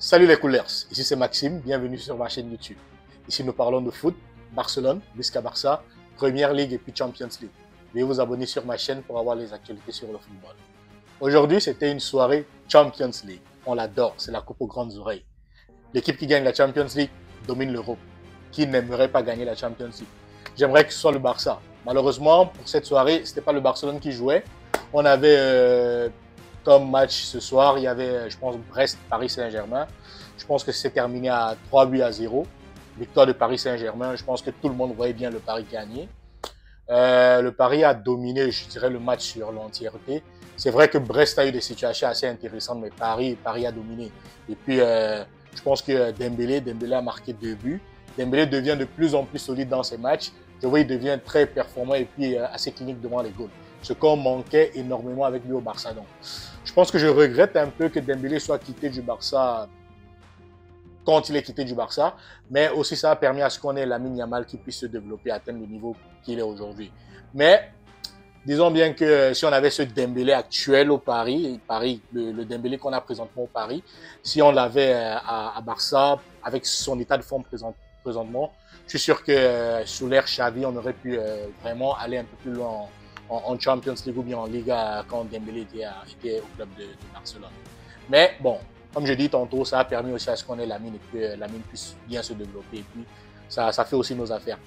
Salut les couleurs, ici c'est Maxime, bienvenue sur ma chaîne YouTube. Ici nous parlons de foot, Barcelone, Visca Barça, Première Ligue et puis Champions League. Veuillez vous abonner sur ma chaîne pour avoir les actualités sur le football. Aujourd'hui c'était une soirée Champions League, on l'adore, c'est la coupe aux grandes oreilles. L'équipe qui gagne la Champions League domine l'Europe. Qui n'aimerait pas gagner la Champions League? J'aimerais que ce soit le Barça. Malheureusement pour cette soirée, ce n'était pas le Barcelone qui jouait. On avait comme match ce soir, il y avait, je pense, Brest-Paris Saint-Germain. Je pense que c'est terminé à 3-0. Victoire de Paris Saint-Germain. Je pense que tout le monde voyait bien le Paris gagner. Le Paris a dominé, je dirais, le match sur l'entièreté. C'est vrai que Brest a eu des situations assez intéressantes, mais Paris a dominé. Et puis, je pense que Dembélé a marqué 2 buts. Dembélé devient de plus en plus solide dans ses matchs. Je vois, il devient très performant et puis assez clinique devant les goals. Ce qu'on manquait énormément avec lui au Barça. Donc, je pense que je regrette un peu que Dembélé soit quitté du Barça quand il est quitté du Barça, mais aussi ça a permis à ce qu'on ait Lamine Yamal qui puisse se développer, atteindre le niveau qu'il est aujourd'hui. Mais disons bien que si on avait ce Dembélé actuel au Paris, le Dembélé qu'on a présentement au Paris, si on l'avait à Barça, avec son état de forme présentement, je suis sûr que sous l'ère Xavi, on aurait pu vraiment aller un peu plus loin en Champions League ou bien en Liga quand Dembélé était au club de Barcelone. Mais bon, comme je dis tantôt, ça a permis aussi à ce qu'on ait Lamine et que Lamine puisse bien se développer. Et puis, ça fait aussi nos affaires.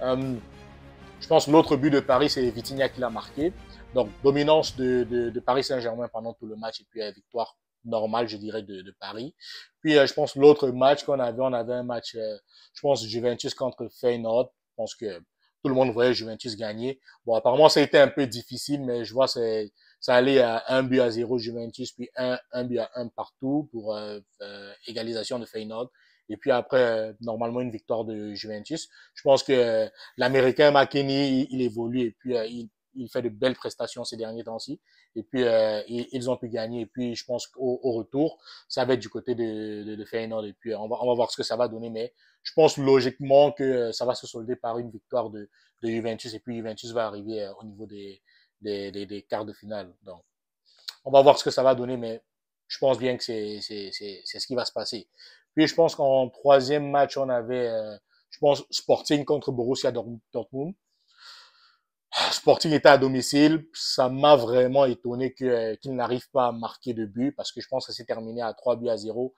Je pense que l'autre but de Paris, c'est Vitinha qui l'a marqué. Donc, dominance de Paris Saint-Germain pendant tout le match et puis victoire normale, je dirais, de Paris. Puis, je pense l'autre match qu'on avait, on avait un match, je pense, Juventus contre Feyenoord. Je pense que tout le monde voyait Juventus gagner. Bon, apparemment, ça a été un peu difficile, mais je vois, ça allait à 1-0 Juventus, puis 1-1 partout pour égalisation de Feyenoord. Et puis après, normalement, une victoire de Juventus. Je pense que l'Américain McKennie, il évolue et puis il fait de belles prestations ces derniers temps-ci. Et puis, ils ont pu gagner. Et puis, je pense qu'au retour, ça va être du côté de Feyenoord. Et puis, on va voir ce que ça va donner. Mais je pense logiquement que ça va se solder par une victoire de Juventus. Et puis, Juventus va arriver au niveau des quarts de finale. Donc, on va voir ce que ça va donner. Mais je pense bien que c'est ce qui va se passer. Puis, je pense qu'en troisième match, on avait, je pense, Sporting contre Borussia Dortmund. Sporting était à domicile, ça m'a vraiment étonné qu'il n'arrive pas à marquer de but parce que je pense que c'est terminé à 3-0.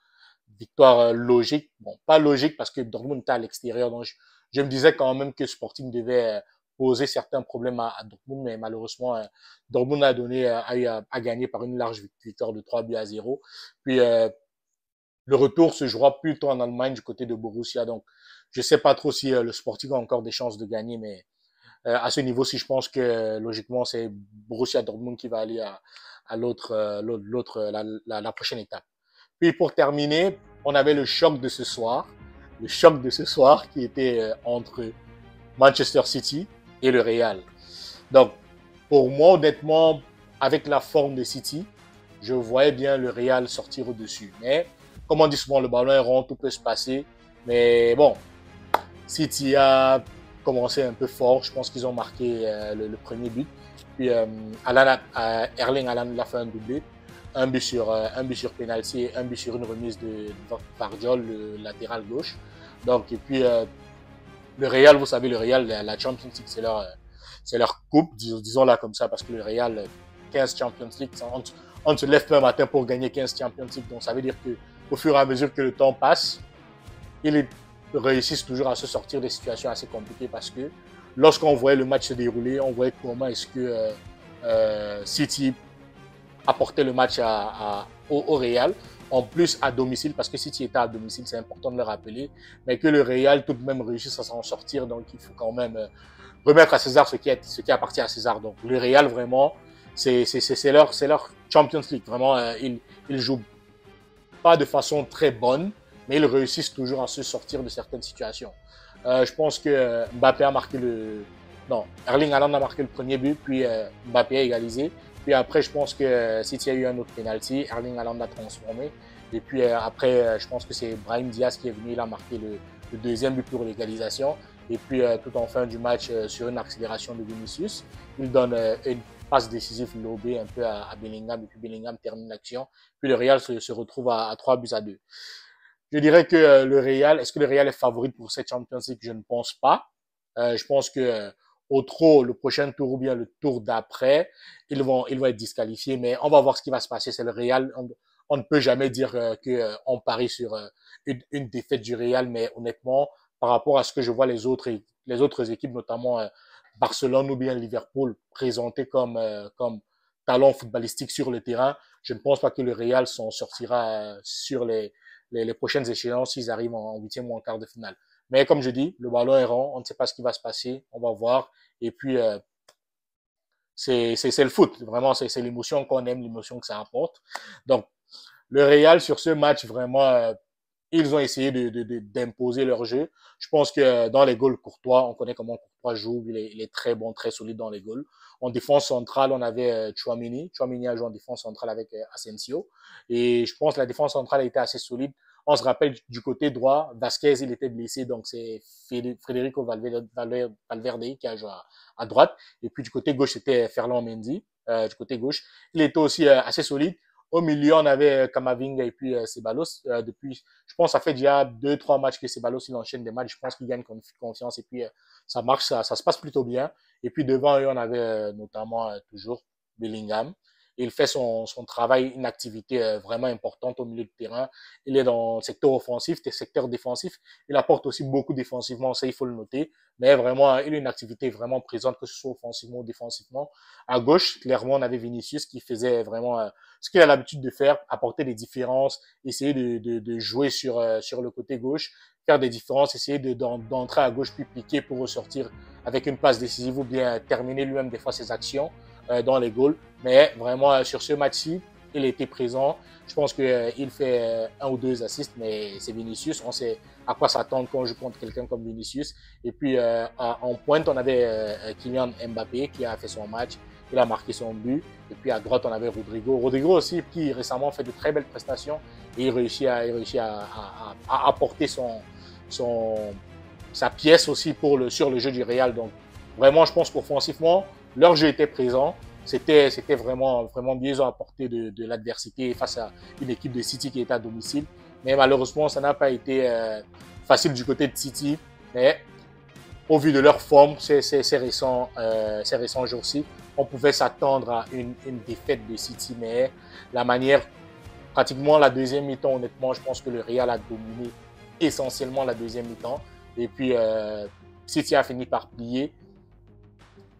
Victoire logique. Bon, pas logique parce que Dortmund était à l'extérieur. Donc, je me disais quand même que Sporting devait poser certains problèmes à Dortmund, mais malheureusement, Dortmund a gagné par une large victoire de 3-0. Puis, le retour se jouera plutôt en Allemagne du côté de Borussia. Donc, je sais pas trop si le Sporting a encore des chances de gagner, mais à ce niveau-ci, je pense que logiquement, c'est Borussia Dortmund qui va aller à la prochaine étape. Puis pour terminer, on avait le choc de ce soir. Le choc de ce soir qui était entre Manchester City et le Real. Donc, pour moi, honnêtement, avec la forme de City, je voyais bien le Real sortir au-dessus. Mais, comme on dit souvent, le ballon est rond, tout peut se passer. Mais bon, City a commencé un peu fort. Je pense qu'ils ont marqué le premier but. Puis Erling Haaland a fait un doublé. Un but sur penalty et un but sur une remise de Vardiol, le latéral gauche. Donc, et puis le Real, vous savez, le Real, la Champions League, c'est leur coupe, disons-la comme ça, parce que le Real, 15 Champions League, on se lève pas un matin pour gagner 15 Champions League. Donc, ça veut dire que au fur et à mesure que le temps passe, ils réussissent toujours à se sortir des situations assez compliquées parce que lorsqu'on voyait le match se dérouler, on voyait comment est-ce que City apportait le match au Real. En plus à domicile, parce que City était à domicile, c'est important de le rappeler, mais que le Real tout de même réussisse à s'en sortir, donc il faut quand même remettre à César ce qui appartient à César. Donc le Real vraiment, c'est leur Champions League. Vraiment, ils jouent pas de façon très bonne, mais ils réussissent toujours à se sortir de certaines situations. Je pense que Mbappé a marqué non, Erling Haaland a marqué le premier but, puis Mbappé a égalisé. Puis après, je pense que City a eu un autre penalty, Erling Haaland a transformé. Et puis après, je pense que c'est Brahim Diaz qui est venu, il a marqué le deuxième but pour l'égalisation. Et puis tout en fin du match, sur une accélération de Vinicius, il donne une passe décisive lobée un peu à Bellingham. Et puis Bellingham termine l'action. Puis le Real se retrouve à 3-2. Je dirais que le Real, est-ce que le Real est favori pour cette Champions League? Je ne pense pas. Je pense que au trop, le prochain tour ou bien le tour d'après, ils vont être disqualifiés. Mais on va voir ce qui va se passer. C'est le Real. On ne peut jamais dire que on parie sur une défaite du Real. Mais honnêtement, par rapport à ce que je vois les autres équipes, notamment Barcelone ou bien Liverpool, présentées comme talent footballistique sur le terrain, je ne pense pas que le Real s'en sortira sur les prochaines échéances s'ils arrivent en huitième ou en quart de finale. Mais comme je dis, le ballon est rond, on ne sait pas ce qui va se passer, on va voir. Et puis, c'est le foot, vraiment, c'est l'émotion qu'on aime, l'émotion que ça apporte. Donc, le Real, sur ce match, vraiment, ils ont essayé d'imposer leur jeu. Je pense que dans les goals Courtois, on connaît comment Courtois joue, il est très bon, très solide dans les goals. En défense centrale, on avait Tchouaméni. Tchouaméni a joué en défense centrale avec Asensio. Et je pense que la défense centrale a été assez solide. On se rappelle du côté droit, Vasquez, il était blessé, donc c'est Federico Valverde qui a joué à droite. Et puis du côté gauche, c'était Ferland Mendy, du côté gauche. Il était aussi assez solide. Au milieu, on avait Camavinga et puis Ceballos. Depuis, je pense, ça fait déjà 2-3 matchs que Ceballos il enchaîne des matchs. Je pense qu'il gagne confiance et puis ça marche, ça se passe plutôt bien. Et puis devant eux, on avait notamment toujours Bellingham. Il fait son travail, une activité vraiment importante au milieu de terrain. Il est dans le secteur offensif, le secteur défensif. Il apporte aussi beaucoup défensivement, ça il faut le noter. Mais vraiment, il a une activité vraiment présente, que ce soit offensivement ou défensivement. À gauche, clairement, on avait Vinicius qui faisait vraiment ce qu'il a l'habitude de faire, apporter des différences, essayer de jouer sur le côté gauche, faire des différences, essayer d'entrer à gauche puis piquer pour ressortir avec une passe décisive ou bien terminer lui-même des fois ses actions dans les goals. Mais vraiment, sur ce match-ci, il était présent. Je pense qu'il fait un ou deux assists, mais c'est Vinicius. On sait à quoi s'attendre quand on joue contre quelqu'un comme Vinicius. Et puis, en pointe, on avait Kylian Mbappé qui a fait son match. Il a marqué son but. Et puis, à droite, on avait Rodrigo. Rodrigo aussi, qui récemment fait de très belles prestations. Et il réussit à apporter sa pièce aussi sur le jeu du Real. Donc, vraiment, je pense qu'offensivement, leur jeu était présent. C'était vraiment bien, ils ont apporté de l'adversité face à une équipe de City qui était à domicile. Mais malheureusement, ça n'a pas été facile du côté de City. Mais au vu de leur forme, ces récents jours-ci, on pouvait s'attendre à une défaite de City. Mais la manière, pratiquement la deuxième mi-temps, honnêtement, je pense que le Real a dominé essentiellement la deuxième mi-temps. Et puis, City a fini par plier.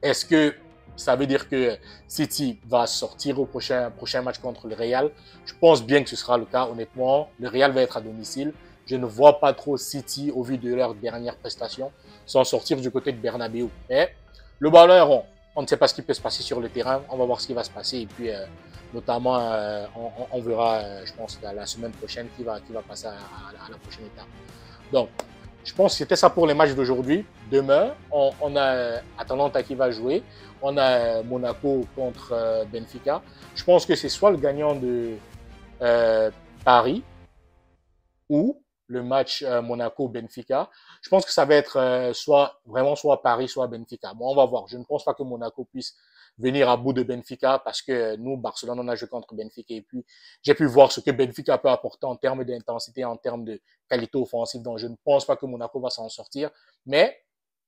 Est-ce que ça veut dire que City va sortir au prochain match contre le Real? Je pense bien que ce sera le cas, honnêtement. Le Real va être à domicile. Je ne vois pas trop City, au vu de leur dernière prestation, s'en sortir du côté de Bernabeu. Mais le ballon est rond. On ne sait pas ce qui peut se passer sur le terrain. On va voir ce qui va se passer. Et puis, notamment, on verra, je pense, la semaine prochaine qui va passer à la prochaine étape. Donc, je pense que c'était ça pour les matchs d'aujourd'hui. Demain, on a Atalanta qui va jouer. On a Monaco contre Benfica. Je pense que c'est soit le gagnant de Paris ou le match Monaco-Benfica. Je pense que ça va être soit Paris, soit Benfica. Bon, on va voir. Je ne pense pas que Monaco puisse venir à bout de Benfica parce que nous, Barcelone, on a joué contre Benfica et puis j'ai pu voir ce que Benfica peut apporter en termes d'intensité, en termes de qualité offensive. Donc, je ne pense pas que Monaco va s'en sortir, mais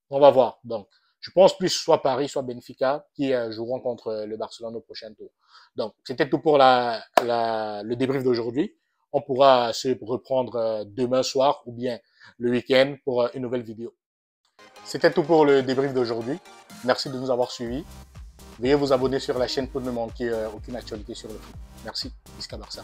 on va voir. Donc, je pense plus soit Paris, soit Benfica qui joueront contre le Barcelone au prochain tour. Donc, c'était tout pour le débrief d'aujourd'hui. On pourra se reprendre demain soir ou bien le week-end pour une nouvelle vidéo. C'était tout pour le débrief d'aujourd'hui. Merci de nous avoir suivis. Veuillez vous abonner sur la chaîne pour ne manquer aucune actualité sur le foot. Merci. Bisca Barça.